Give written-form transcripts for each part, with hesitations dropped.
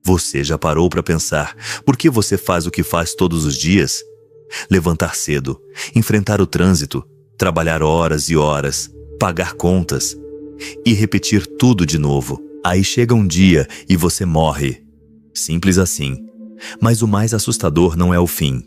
Você já parou para pensar por que você faz o que faz todos os dias? Levantar cedo, enfrentar o trânsito, trabalhar horas e horas, pagar contas e repetir tudo de novo. Aí chega um dia e você morre. Simples assim. Mas o mais assustador não é o fim.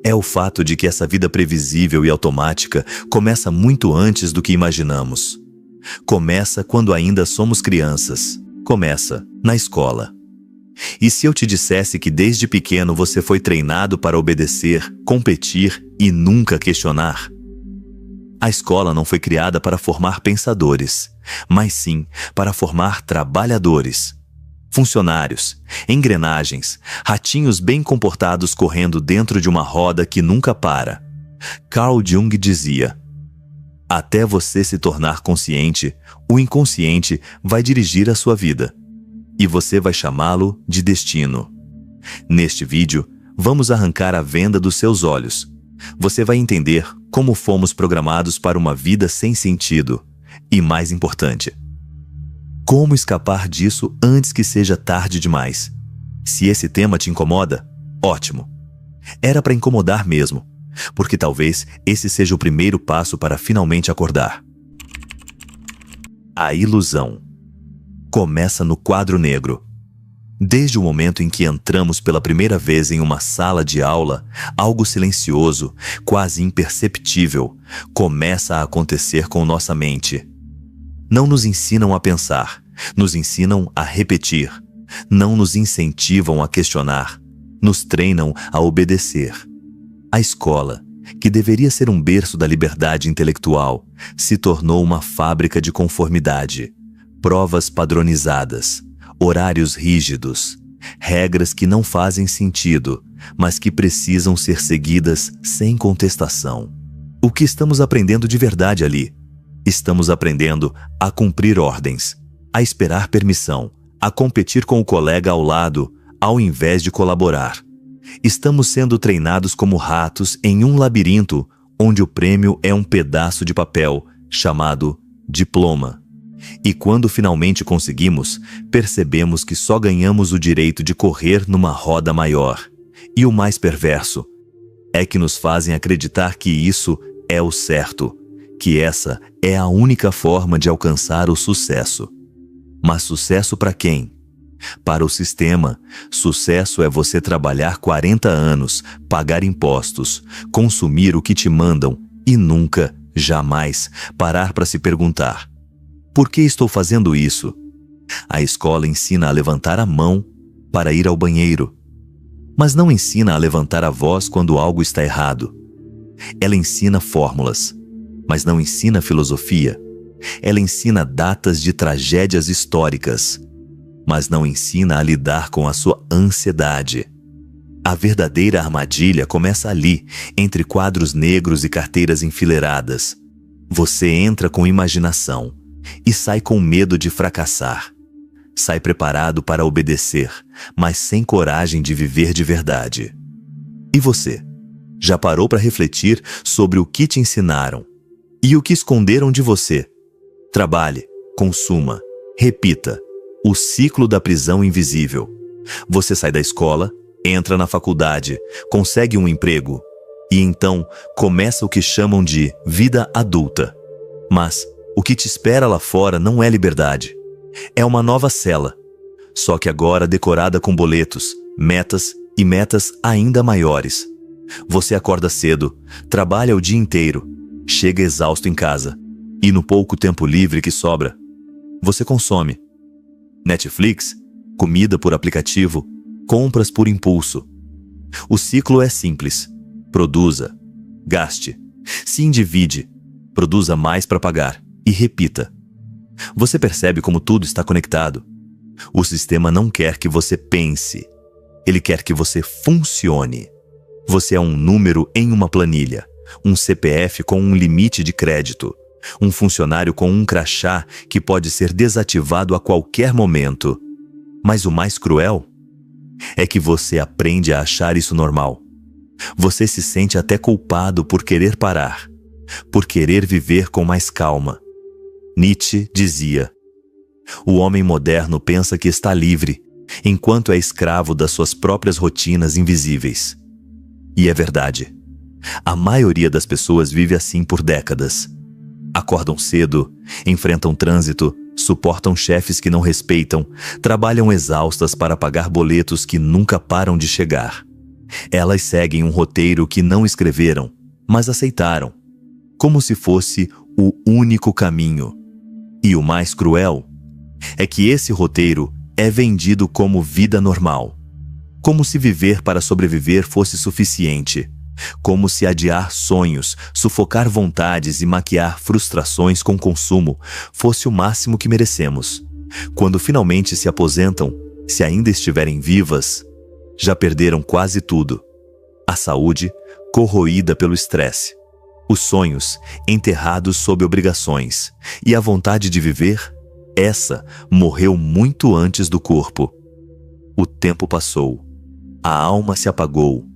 É o fato de que essa vida previsível e automática começa muito antes do que imaginamos. Começa quando ainda somos crianças. Começa na escola. E se eu te dissesse que desde pequeno você foi treinado para obedecer, competir e nunca questionar? A escola não foi criada para formar pensadores, mas sim para formar trabalhadores. Funcionários, engrenagens, ratinhos bem comportados correndo dentro de uma roda que nunca para. Carl Jung dizia: até você se tornar consciente, o inconsciente vai dirigir a sua vida. E você vai chamá-lo de destino. Neste vídeo, vamos arrancar a venda dos seus olhos. Você vai entender como fomos programados para uma vida sem sentido. E mais importante, como escapar disso antes que seja tarde demais. Se esse tema te incomoda, ótimo. Era para incomodar mesmo, porque talvez esse seja o primeiro passo para finalmente acordar. A ilusão começa no quadro negro. Desde o momento em que entramos pela primeira vez em uma sala de aula, algo silencioso, quase imperceptível, começa a acontecer com nossa mente. Não nos ensinam a pensar, nos ensinam a repetir. Não nos incentivam a questionar, nos treinam a obedecer. A escola, que deveria ser um berço da liberdade intelectual, se tornou uma fábrica de conformidade. Provas padronizadas, horários rígidos, regras que não fazem sentido, mas que precisam ser seguidas sem contestação. O que estamos aprendendo de verdade ali? Estamos aprendendo a cumprir ordens, a esperar permissão, a competir com o colega ao lado, ao invés de colaborar. Estamos sendo treinados como ratos em um labirinto onde o prêmio é um pedaço de papel chamado diploma. E quando finalmente conseguimos, percebemos que só ganhamos o direito de correr numa roda maior. E o mais perverso é que nos fazem acreditar que isso é o certo, que essa é a única forma de alcançar o sucesso. Mas sucesso para quem? Para o sistema, sucesso é você trabalhar 40 anos, pagar impostos, consumir o que te mandam e nunca, jamais, parar para se perguntar: por que estou fazendo isso? A escola ensina a levantar a mão para ir ao banheiro, mas não ensina a levantar a voz quando algo está errado. Ela ensina fórmulas, mas não ensina filosofia. Ela ensina datas de tragédias históricas, mas não ensina a lidar com a sua ansiedade. A verdadeira armadilha começa ali, entre quadros negros e carteiras enfileiradas. Você entra com imaginação e sai com medo de fracassar. Sai preparado para obedecer, mas sem coragem de viver de verdade. E você? Já parou para refletir sobre o que te ensinaram e o que esconderam de você? Trabalhe, consuma, repita. O ciclo da prisão invisível. Você sai da escola, entra na faculdade, consegue um emprego e então começa o que chamam de vida adulta. Mas o que te espera lá fora não é liberdade. É uma nova cela, só que agora decorada com boletos, metas e metas ainda maiores. Você acorda cedo, trabalha o dia inteiro, chega exausto em casa e no pouco tempo livre que sobra, você consome. Netflix, comida por aplicativo, compras por impulso. O ciclo é simples. Produza, gaste, se endivide, produza mais para pagar e repita. Você percebe como tudo está conectado? O sistema não quer que você pense. Ele quer que você funcione. Você é um número em uma planilha, um CPF com um limite de crédito, um funcionário com um crachá que pode ser desativado a qualquer momento. Mas o mais cruel é que você aprende a achar isso normal. Você se sente até culpado por querer parar, por querer viver com mais calma. Nietzsche dizia: o homem moderno pensa que está livre enquanto é escravo das suas próprias rotinas invisíveis. E é verdade. A maioria das pessoas vive assim por décadas. Acordam cedo, enfrentam trânsito, suportam chefes que não respeitam, trabalham exaustas para pagar boletos que nunca param de chegar. Elas seguem um roteiro que não escreveram, mas aceitaram, como se fosse o único caminho. E o mais cruel é que esse roteiro é vendido como vida normal, como se viver para sobreviver fosse suficiente, como se adiar sonhos, sufocar vontades e maquiar frustrações com consumo fosse o máximo que merecemos. Quando finalmente se aposentam, se ainda estiverem vivas, já perderam quase tudo. A saúde corroída pelo estresse, os sonhos enterrados sob obrigações e a vontade de viver, essa morreu muito antes do corpo. O tempo passou, a alma se apagou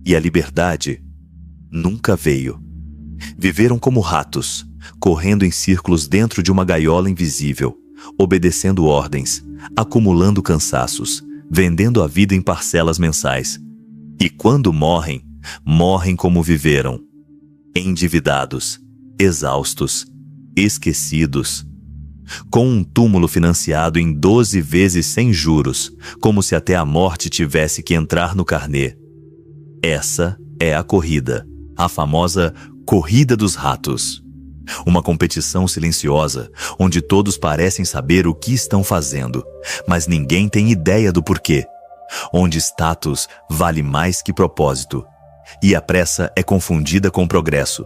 e a liberdade nunca veio. Viveram como ratos, correndo em círculos dentro de uma gaiola invisível, obedecendo ordens, acumulando cansaços, vendendo a vida em parcelas mensais. E quando morrem, morrem como viveram, endividados, exaustos, esquecidos, com um túmulo financiado em 12 vezes sem juros, como se até a morte tivesse que entrar no carnê. Essa é a corrida, a famosa Corrida dos Ratos. Uma competição silenciosa, onde todos parecem saber o que estão fazendo, mas ninguém tem ideia do porquê. Onde status vale mais que propósito, e a pressa é confundida com progresso.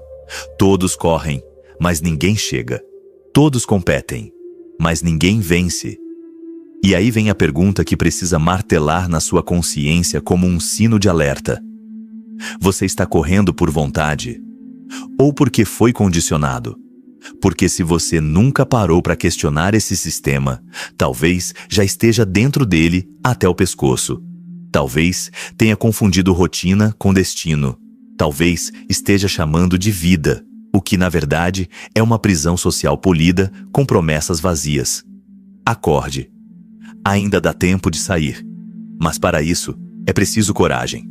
Todos correm, mas ninguém chega. Todos competem, mas ninguém vence. E aí vem a pergunta que precisa martelar na sua consciência como um sino de alerta. Você está correndo por vontade? Ou porque foi condicionado? Porque se você nunca parou para questionar esse sistema, talvez já esteja dentro dele até o pescoço. Talvez tenha confundido rotina com destino. Talvez esteja chamando de vida, o que na verdade é uma prisão social polida com promessas vazias. Acorde. Ainda dá tempo de sair. Mas para isso é preciso coragem.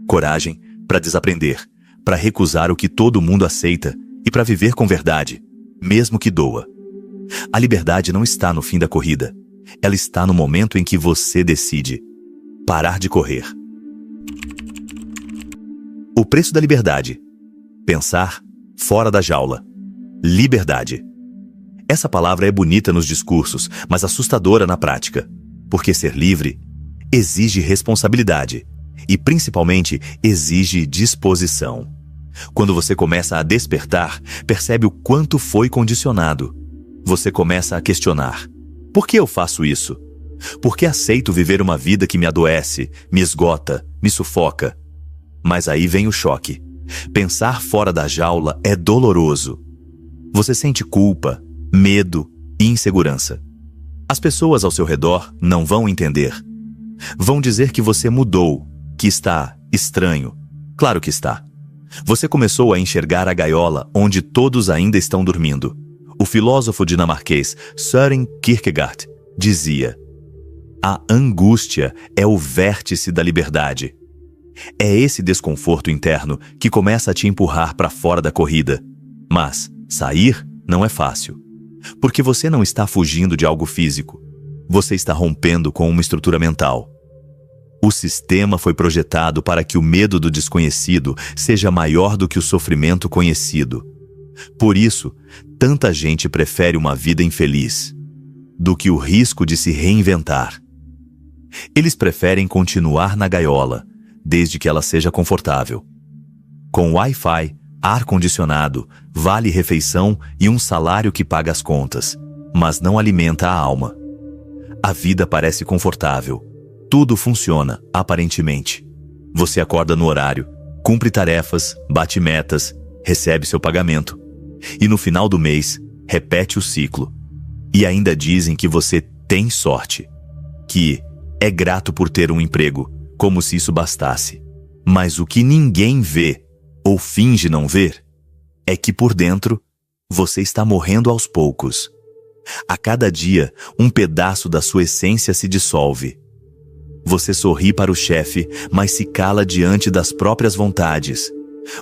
Coragem para desaprender, para recusar o que todo mundo aceita e para viver com verdade, mesmo que doa. A liberdade não está no fim da corrida. Ela está no momento em que você decide parar de correr. O preço da liberdade. Pensar fora da jaula. Liberdade. Essa palavra é bonita nos discursos, mas assustadora na prática, porque ser livre exige responsabilidade e, principalmente, exige disposição. Quando você começa a despertar, percebe o quanto foi condicionado. Você começa a questionar: por que eu faço isso? Por que aceito viver uma vida que me adoece, me esgota, me sufoca? Mas aí vem o choque. Pensar fora da jaula é doloroso. Você sente culpa, medo e insegurança. As pessoas ao seu redor não vão entender. Vão dizer que você mudou, que está estranho. Claro que está. Você começou a enxergar a gaiola onde todos ainda estão dormindo. O filósofo dinamarquês Søren Kierkegaard dizia: a angústia é o vértice da liberdade. É esse desconforto interno que começa a te empurrar para fora da corrida. Mas sair não é fácil. Porque você não está fugindo de algo físico. Você está rompendo com uma estrutura mental. O sistema foi projetado para que o medo do desconhecido seja maior do que o sofrimento conhecido. Por isso, tanta gente prefere uma vida infeliz do que o risco de se reinventar. Eles preferem continuar na gaiola, desde que ela seja confortável. Com Wi-Fi, ar-condicionado, vale-refeição e um salário que paga as contas, mas não alimenta a alma. A vida parece confortável. Tudo funciona, aparentemente. Você acorda no horário, cumpre tarefas, bate metas, recebe seu pagamento. E no final do mês, repete o ciclo. E ainda dizem que você tem sorte, que é grato por ter um emprego, como se isso bastasse. Mas o que ninguém vê, ou finge não ver, é que por dentro você está morrendo aos poucos. A cada dia, um pedaço da sua essência se dissolve. Você sorri para o chefe, mas se cala diante das próprias vontades.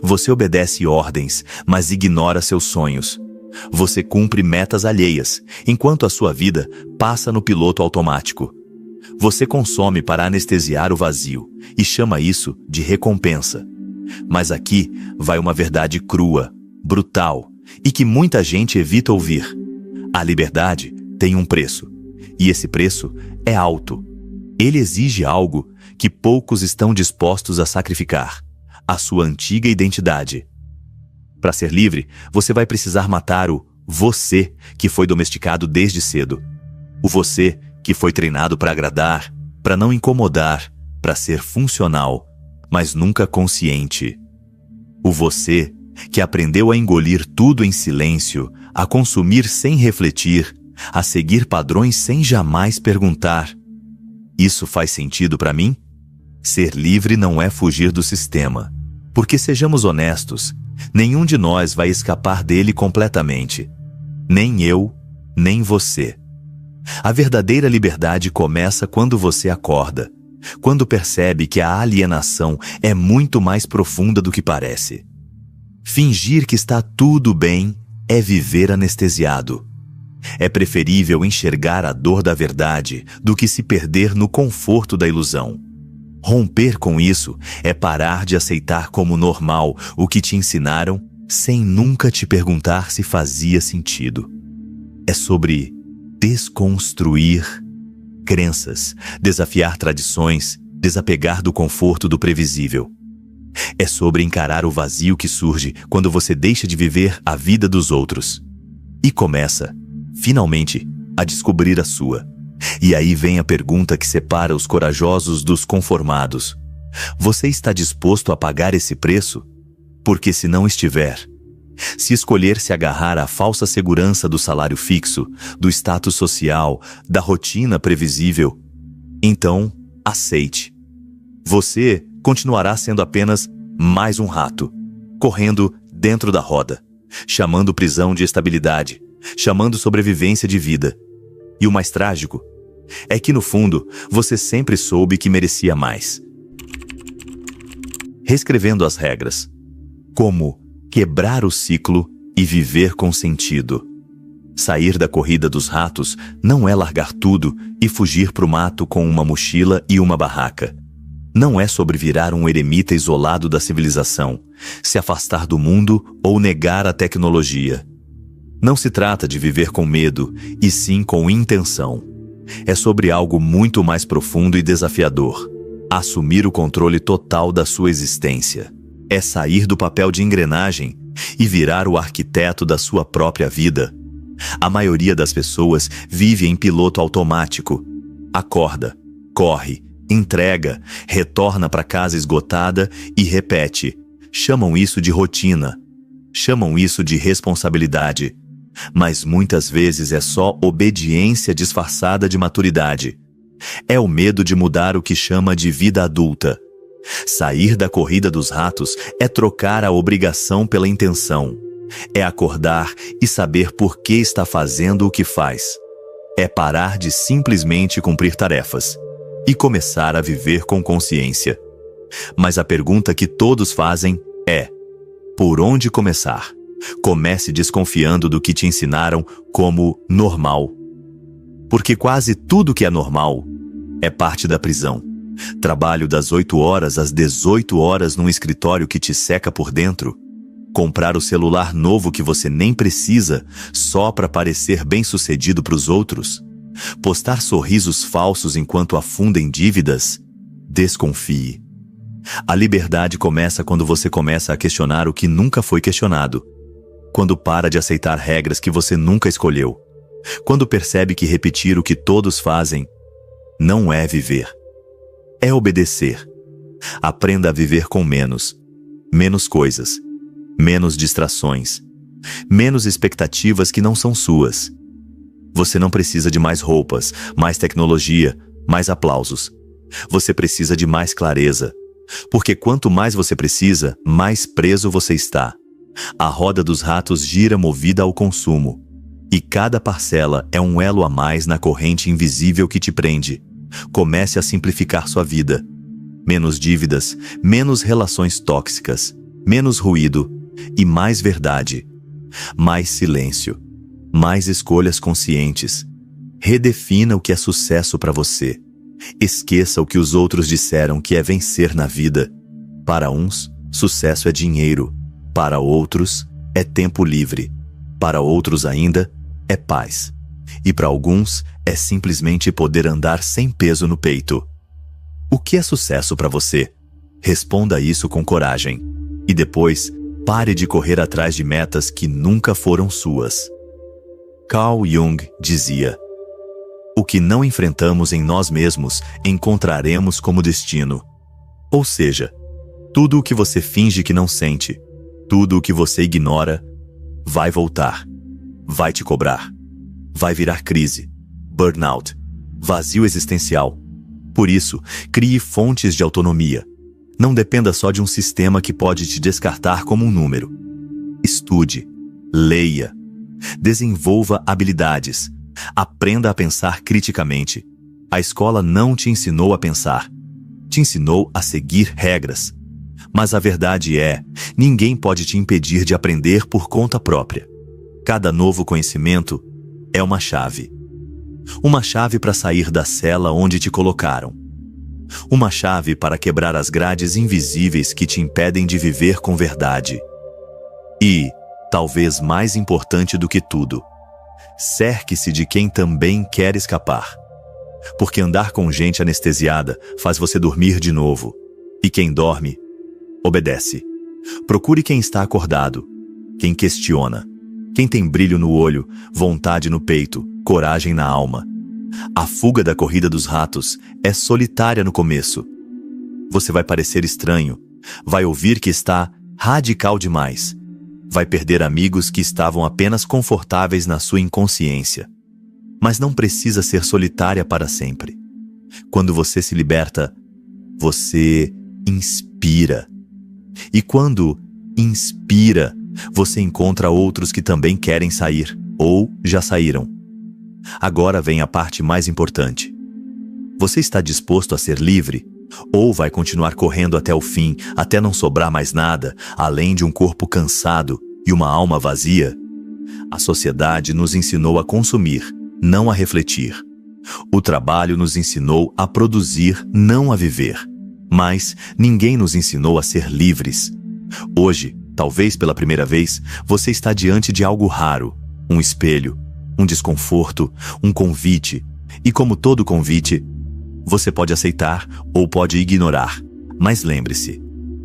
Você obedece ordens, mas ignora seus sonhos. Você cumpre metas alheias, enquanto a sua vida passa no piloto automático. Você consome para anestesiar o vazio e chama isso de recompensa. Mas aqui vai uma verdade crua, brutal e que muita gente evita ouvir. A liberdade tem um preço, e esse preço é alto. Ele exige algo que poucos estão dispostos a sacrificar: a sua antiga identidade. Para ser livre, você vai precisar matar o você que foi domesticado desde cedo. O você que foi treinado para agradar, para não incomodar, para ser funcional, mas nunca consciente. O você que aprendeu a engolir tudo em silêncio, a consumir sem refletir, a seguir padrões sem jamais perguntar: isso faz sentido para mim? Ser livre não é fugir do sistema. Porque, sejamos honestos, nenhum de nós vai escapar dele completamente. Nem eu, nem você. A verdadeira liberdade começa quando você acorda, quando percebe que a alienação é muito mais profunda do que parece. Fingir que está tudo bem é viver anestesiado. É preferível enxergar a dor da verdade do que se perder no conforto da ilusão. Romper com isso é parar de aceitar como normal o que te ensinaram sem nunca te perguntar se fazia sentido. É sobre desconstruir crenças, desafiar tradições, desapegar do conforto do previsível. É sobre encarar o vazio que surge quando você deixa de viver a vida dos outros e começa, finalmente, a descobrir a sua. E aí vem a pergunta que separa os corajosos dos conformados. Você está disposto a pagar esse preço? Porque se não estiver, se escolher se agarrar à falsa segurança do salário fixo, do status social, da rotina previsível, então aceite. Você continuará sendo apenas mais um rato, correndo dentro da roda, chamando prisão de estabilidade, chamando sobrevivência de vida. E o mais trágico é que, no fundo, você sempre soube que merecia mais. Reescrevendo as regras. Como quebrar o ciclo e viver com sentido. Sair da corrida dos ratos não é largar tudo e fugir para o mato com uma mochila e uma barraca. Não é sobre virar um eremita isolado da civilização, se afastar do mundo ou negar a tecnologia. Não se trata de viver com medo, e sim com intenção. É sobre algo muito mais profundo e desafiador: assumir o controle total da sua existência. É sair do papel de engrenagem e virar o arquiteto da sua própria vida. A maioria das pessoas vive em piloto automático. Acorda, corre, entrega, retorna para casa esgotada e repete. Chamam isso de rotina. Chamam isso de responsabilidade. Mas muitas vezes é só obediência disfarçada de maturidade. É o medo de mudar o que chama de vida adulta. Sair da corrida dos ratos é trocar a obrigação pela intenção. É acordar e saber por que está fazendo o que faz. É parar de simplesmente cumprir tarefas e começar a viver com consciência. Mas a pergunta que todos fazem é: por onde começar? Comece desconfiando do que te ensinaram como normal. Porque quase tudo que é normal é parte da prisão. Trabalho das 8 horas às 18 horas num escritório que te seca por dentro. Comprar o celular novo que você nem precisa só para parecer bem-sucedido para os outros. Postar sorrisos falsos enquanto afunda em dívidas. Desconfie. A liberdade começa quando você começa a questionar o que nunca foi questionado. Quando para de aceitar regras que você nunca escolheu. Quando percebe que repetir o que todos fazem não é viver. É obedecer. Aprenda a viver com menos. Menos coisas. Menos distrações. Menos expectativas que não são suas. Você não precisa de mais roupas, mais tecnologia, mais aplausos. Você precisa de mais clareza. Porque quanto mais você precisa, mais preso você está. A roda dos ratos gira movida ao consumo. E cada parcela é um elo a mais na corrente invisível que te prende. Comece a simplificar sua vida. Menos dívidas, menos relações tóxicas, menos ruído e mais verdade. Mais silêncio, mais escolhas conscientes. Redefina o que é sucesso para você. Esqueça o que os outros disseram que é vencer na vida. Para uns, sucesso é dinheiro. Para outros, é tempo livre. Para outros ainda, é paz. E para alguns, é simplesmente poder andar sem peso no peito. O que é sucesso para você? Responda isso com coragem. E depois, pare de correr atrás de metas que nunca foram suas. Carl Jung dizia: o que não enfrentamos em nós mesmos, encontraremos como destino. Ou seja, tudo o que você finge que não sente, tudo o que você ignora, vai voltar, vai te cobrar, vai virar crise, burnout, vazio existencial. Por isso, crie fontes de autonomia. Não dependa só de um sistema que pode te descartar como um número. Estude, leia, desenvolva habilidades, aprenda a pensar criticamente. A escola não te ensinou a pensar, te ensinou a seguir regras. Mas a verdade é, ninguém pode te impedir de aprender por conta própria. Cada novo conhecimento é uma chave. Uma chave para sair da cela onde te colocaram. Uma chave para quebrar as grades invisíveis que te impedem de viver com verdade. E, talvez mais importante do que tudo, cerque-se de quem também quer escapar. Porque andar com gente anestesiada faz você dormir de novo. E quem dorme, obedece. Procure quem está acordado, quem questiona, quem tem brilho no olho, vontade no peito, coragem na alma. A fuga da corrida dos ratos é solitária no começo. Você vai parecer estranho, vai ouvir que está radical demais, vai perder amigos que estavam apenas confortáveis na sua inconsciência. Mas não precisa ser solitária para sempre. Quando você se liberta, você inspira. E quando inspira, você encontra outros que também querem sair, ou já saíram. Agora vem a parte mais importante. Você está disposto a ser livre? Ou vai continuar correndo até o fim, até não sobrar mais nada, além de um corpo cansado e uma alma vazia? A sociedade nos ensinou a consumir, não a refletir. O trabalho nos ensinou a produzir, não a viver. Mas ninguém nos ensinou a ser livres. Hoje, talvez pela primeira vez, você está diante de algo raro, um espelho, um desconforto, um convite. E como todo convite, você pode aceitar ou pode ignorar. Mas lembre-se,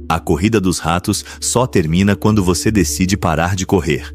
a corrida dos ratos só termina quando você decide parar de correr.